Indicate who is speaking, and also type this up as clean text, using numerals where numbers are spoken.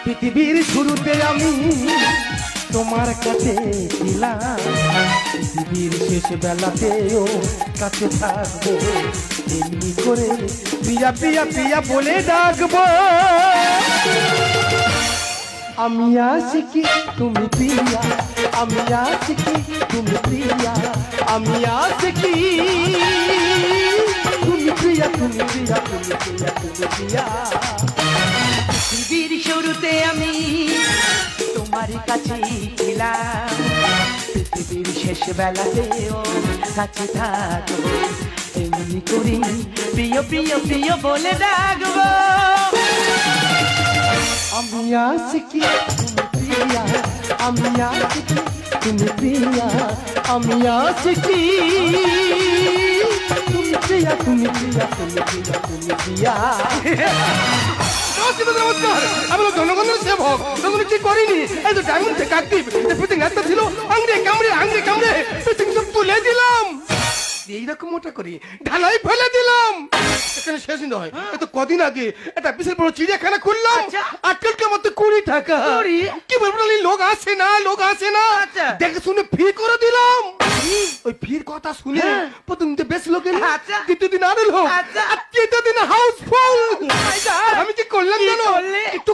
Speaker 1: পৃথিবীর শুরুতে আমি তোমার কাছে ছিলাম, পৃথিবীর শেষ বেলাতেও কাছে থাকবো, এমনি করে প্রিয়া প্রিয়া প্রিয়া বলে ডাকবো। আমি আশিকি তুমি প্রিয়া, আমি আশিকি তুমি প্রিয়া, আমি আশিকি তুমি প্রিয়া, তুমি প্রিয়া, তুমি প্রিয়া, তুমি প্রিয়া।
Speaker 2: পৃথিবীর শুরুতে আমি তোমার কাছে ছিলাম, পৃথিবীর শেষ বেলাতেও কাছে থাকবো, এমনি করি প্রিয় প্রিয় প্রিয় বলে ডাকবো।
Speaker 1: আমি আশিকি তুমি প্রিয়া, আমি আশিকি তুমি প্রিয়া, আমি আশিকি তুমি প্রিয়া, তুমি প্রিয়া, তুমি প্রিয়া, তুমি প্রিয়া।
Speaker 3: নমস্কার, আমি হলো জনগণের সেবক, তখন কি করিনি, এই তো ডায়মন্ড থেকে অ্যাক্টিভ ফিটিং একটা ছিল, আংড়ে কামড়ে ফিটিং সব তুলে দিলাম, এইরকম মোটা করি ঢালাই ফেলে দিলাম। এখানে শেষ নয়, এই তো কদিন আগে একটা বিশাল বড় চিড়িয়াখানা খুললাম, আটকেলটার মধ্যে 20 টাকা। কি বলবো, লোক আসে না, লোক আসে না, দেখে শুনে ফি করে দিলাম। ওই ফির কথা শুনে প্রথম দিন বেশ লোক এলো, দ্বিতীয় দিন আরো লোক, আর তৃতীয় দিন হাউস ফুল। আমি কি করলাম জানো, একটু